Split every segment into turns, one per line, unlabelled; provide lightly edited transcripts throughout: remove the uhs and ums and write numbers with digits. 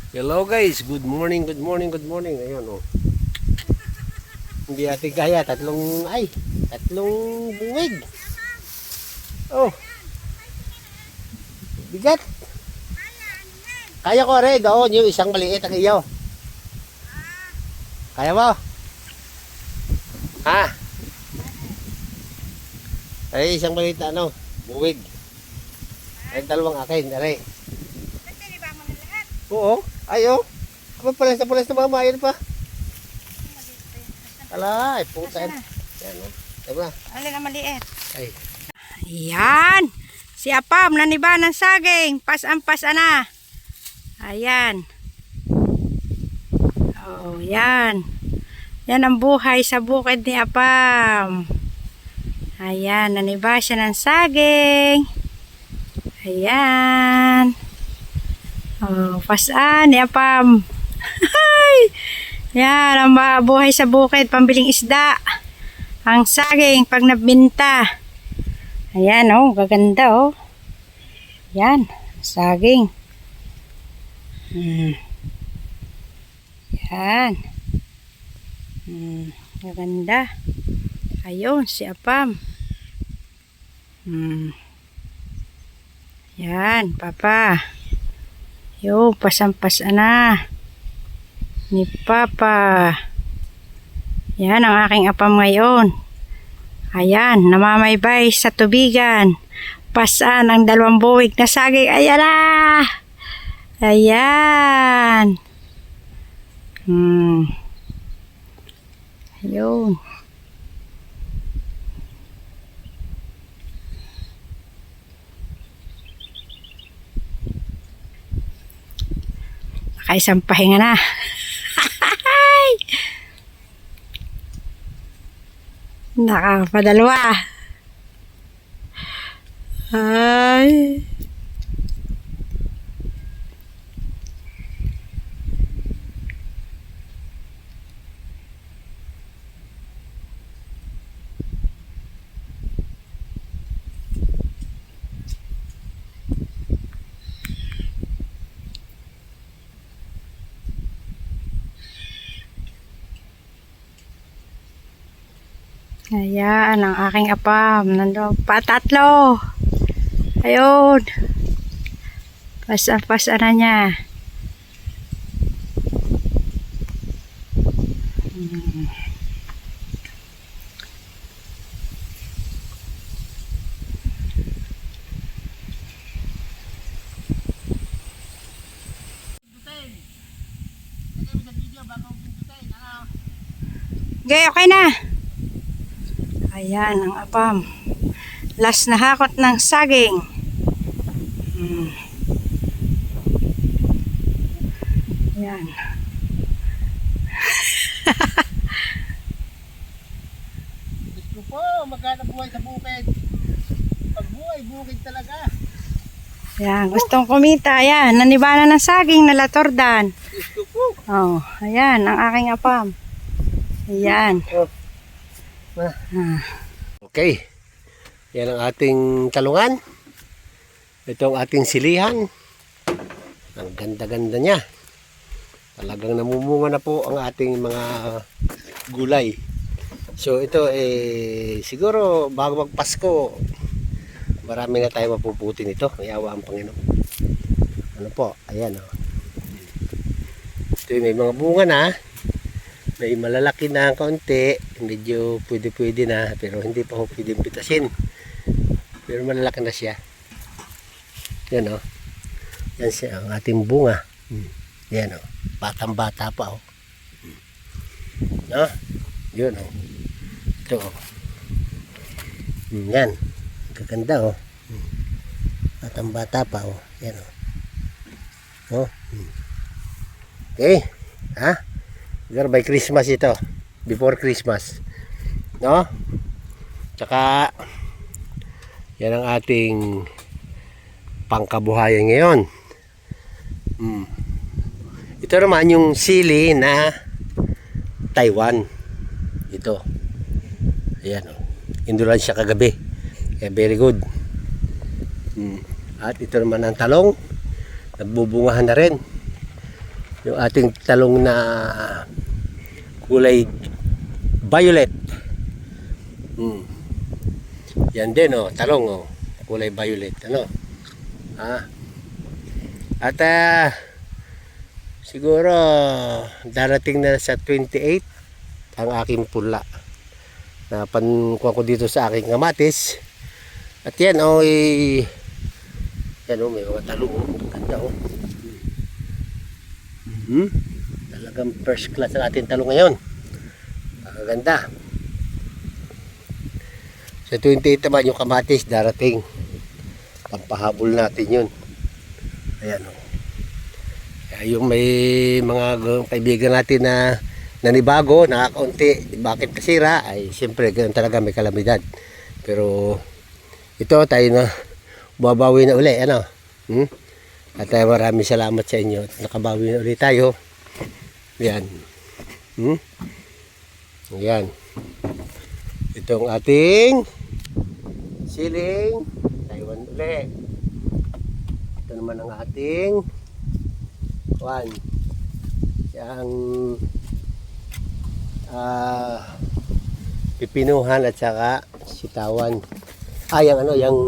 Hello guys, good morning, good morning, good morning. Ayun oh. Hindi ating kaya, tatlong buwig. Oh. Bigat. Kaya ko rin, doon yung isang maliit ang iyo. Kaya mo? Ha? Ay, isang maliit na buwig. Ay, dalawang akin, ari.
Nagtiniba mo na lahat.
Oo, ayo. Ako palas na mama, ayun pa. Ala, ay puta. Yan, no? Diba?
Alin ang maliit?
Ay.
Ayan. Si Apam, naniba ng saging. Pas-an na. Ayan. Oo, yan. Yan ang buhay sa bukid ni Apam. Ayan, naniba siya ng saging. Ayan. Oh, pas-an ni Apam. Yan, ang buhay sa bukid, pambiling isda. Ang saging pag nabinta. Ayan, oh, gaganda, oh. Yan, saging. Yan. Gaganda. Ayun, si Apam. Yan, Papa. Yo, pasampas na ni Papa. Yan ang aking Apam ngayon. Ayan, namamaybay sa tubigan. Pasan ang dalawang buwig na saging. Ayan na! Ayan. Ayun. Nakaisang pahinga na. Nakapadalwa. Ay. Ayan, ang aking Apam. Nandun pa, tatlo. Ayun. Pasa na niya. Okay, okay na. Ayan ang Apam. Last na hakot ng saging. Ayan.
Gusto po, maghanap buhay sa bukid. Pag buhay, bukid talaga.
Ayan, gustong kumita. Ayan, nanibana ng saging na latordan.
Gusto po.
Oh, ayan ang aking Apam. Ayan.
Okay. Yan ang ating talungan. Ito ang ating silihan. Ang ganda-ganda niya. Talagang namumunga na po ang ating mga gulay. So ito siguro bago magpasko, marami na tayo mapuputi nito. May awa ang Panginoon. Ano po? Ayan o. Ito may mga bunga na. May malalaki na kaunti, medyo pwede na, pero hindi pa ho pwedeng pitasin. Pero malalaki na siya. Yan o. Yan siya ang ating bunga. Yan o. Batang-bata pa o. No? Yun o. Ito o. Yan. Gaganda o. Batang-bata pa o. Yan o. O. Okay. Ha? By Christmas ito. Before Christmas. No? Tsaka yan ang ating pangkabuhayan ngayon. Ito naman yung sili na Taiwan. Ito. Ayan o. Indulan siya kagabi. Kaya very good. At ito naman ang talong. Nagbubungahan na rin. Yung ating talong na kulay violet. Yan din oh, talong oh, kulay violet, ano? At siguro darating na sa 28 ang aking pula. Na pankuha ko dito sa aking kamatis. At yan oh, yan oh, may mga talong oh, ganda oh. Talagang first class ang ating talong ngayon. Ganda. Sa 28 naman yung kamatis darating. Pampahabol natin yun. Ayan o. Yung may mga kaibigan natin na nanibago, nakakaunti, bakit kasira, ay siyempre ganun talaga, may kalamidad. Pero ito tayo na babawi na uli. Ano? At maraming salamat sa inyo. Nakabawi na ulit tayo. Ayan. Ayan. Itong ating siling Taiwan uli. Ito naman ang ating yung pipinuhan at saka sitawan. Yung ano, yung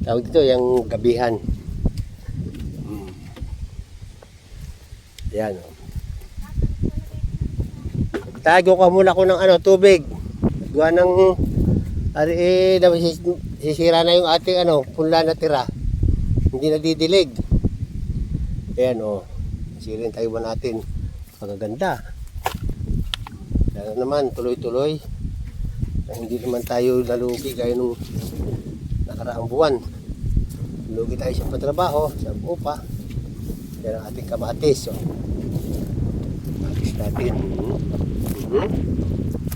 tawag dito, yung gabihan. Yan. Tago ka muna ko ng ano, tubig. Gawa ng sisira na yung ating ano, punla na tira. Hindi na didilig. Ayan o. Sirin tayo ba natin. Magaganda. Kaya naman, tuloy-tuloy. Hindi naman tayo nalugi gaya nung nakaraang buwan. Lugi tayo sa patrabaho, sa upa. Yan ang ating kamatis. Kamatis natin.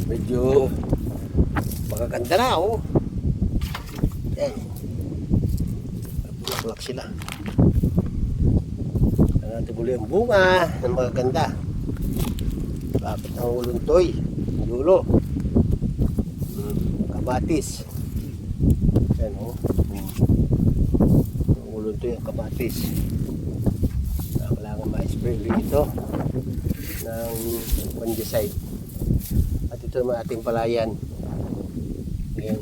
Medyo magaganda na oh. Yan. Bulak-bulak sila. Natin muli ang bunga ng magaganda. Lapit ang uluntoy. Ang dulo. Kamatis. Yan oh. Ang uluntoy ang kamatis. Kailangan ma-spray ulit ito ng fungicide. At ito naman ating palayan. Ayan.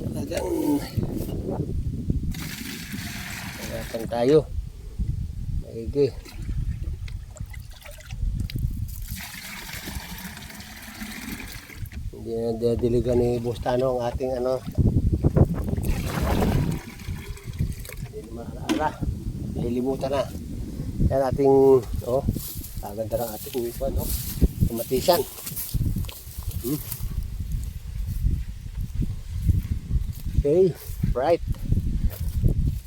Talagang nagatan tayo. Maigi. Hindi na dadiligan ni Bustano ang ating ano. Hindi na maalaala. Nililimutan na. Yan ating, oh, kaganda ng ating upan, oh, kamatisan. Okay, right.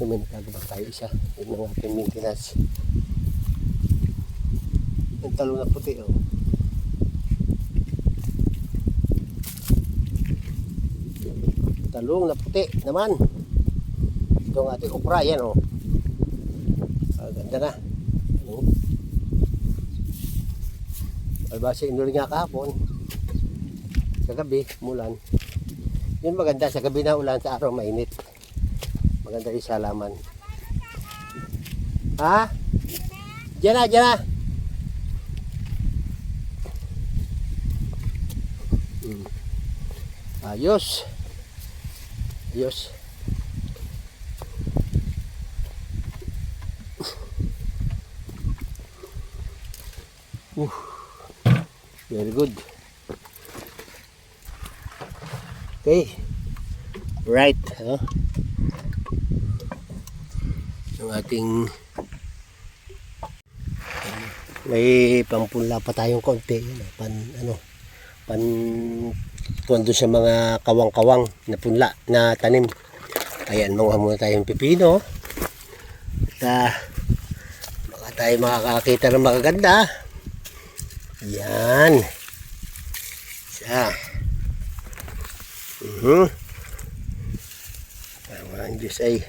May nagagabak tayo isa. Yun ang ating maintenance. Yung talong na puti, oh. Talong na puti naman. Ito ang ating okra, yan, oh. Ganda na. Albasa inulit nga kahapon. Sa gabi, mulan. Yun maganda, sa gabi na ulan, sa araw mainit. Maganda yung salaman. Ha? Diyan na, diyan na. Ayos. Ayos. Very good. Okay. Right. Huh? Yung ating may pampunla pa tayong konti. Tuwando sa mga kawang-kawang na punla na tanim. Ayan, manguha muna tayong pipino. At baka tayo makakakita ng magaganda. Yan. Isa. Ang Diyos ay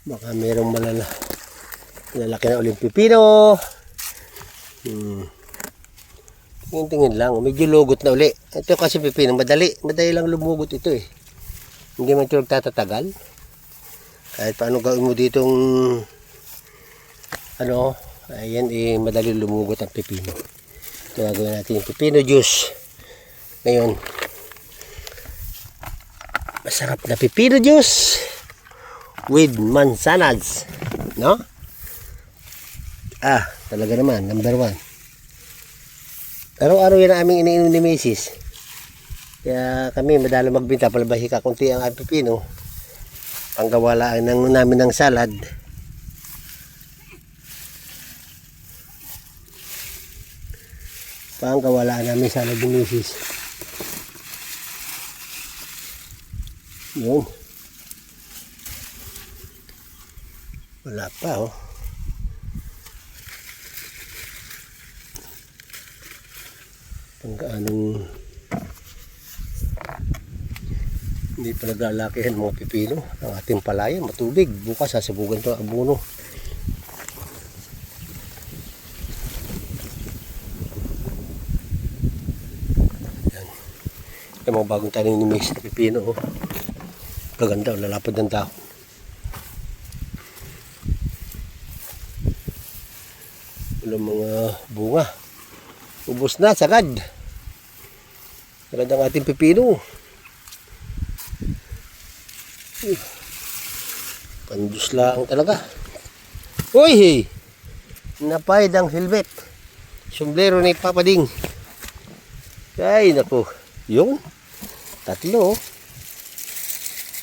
baka merong malalaki na uling pipino. Tingin lang. Medyo lugot na uli. Ito kasi pipino. Madali lang lumugot ito eh. Hindi man ito nagtatatagal. Kahit paano gawin mo ditong ano, ayan madali lumugot ang pipino. Ito gagawin natin yung pipino juice. Ngayon, masarap na pipino juice with mansanas, no? Talaga naman, number 1. Araw-araw yan ang aming iniinom ni Mrs. Kaya kami madalo magbinta, palabahi ka kunti ang aming pipino. Panggawalaan namin ng salad. Panggawalaan namin salad ni Mrs. Yun. Wala pa, oh. Pangkaanong hindi pa naglalakihan mga pipino ang ating palayan, matubig. Bukas sasabugan ito ang abono. Yan. Yung mga bagong tanim ni Mrs. na pipino, oh. Gaganda, lalapad ng dahon. Walang mga bunga. Ubos na, sagad. Sagad ang ating pipino. Pandus lang talaga. Uy, hey! Napayad ang helmet. Sombrero ni Papa Ding. Ay, naku. Yun. 3.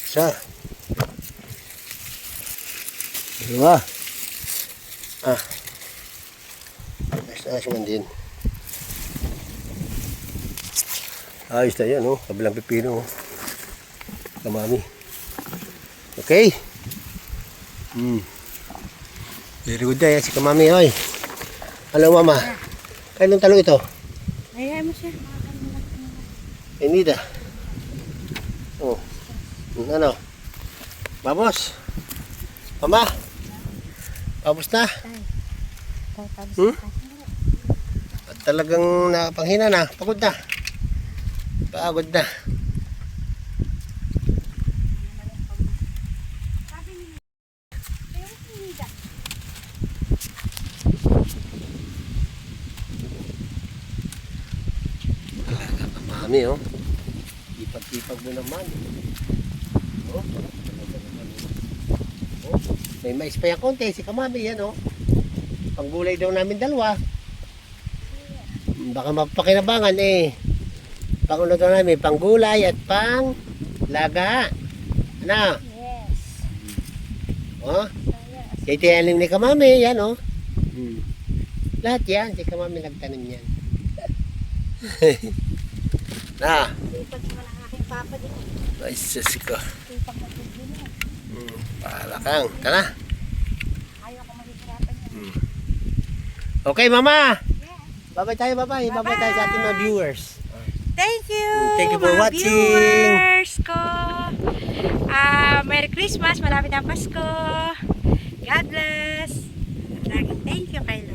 Isa. 2. Ayos naman din. Ayos na yan, oh. Kabilang pipino, oh. Kamami. Okay. Very good day, si Kamami, oy. Hello, Mama. Kailan talong ito?
Ayaw mo siya.
Enida. Oh. Ano? Babos. Mama. Babos na. At talagang nakapanghina na. Pagod na. Pagod na. Talaga kamami, oh. Ipag-ipag mo naman. Oh. Oh. May mais pa yung konti. Si Kamami yan, oh. Panggulay daw namin 2. Baka mapakinabangan, eh. Pangulo daw namin, panggulay at pang laga. Ano?
Yes.
Oh? Titiyanin ni Kamami, yan, oh. Lahat yan, si Kamami nagtanim yan. Na.
Ipag mo ng aking papa din.
Ay, sus ko.
Ipag mo din.
Palakang. Tara.
Ayaw ko mahihirapan yan.
Okay, Mama. Bye-bye tayo, bye-bye. Bye-bye tayo sa ating mga viewers.
Thank you.
Thank you for
mga
watching.
viewers ko. Merry Christmas. Malapit ang Pasko. God bless. Thank you kay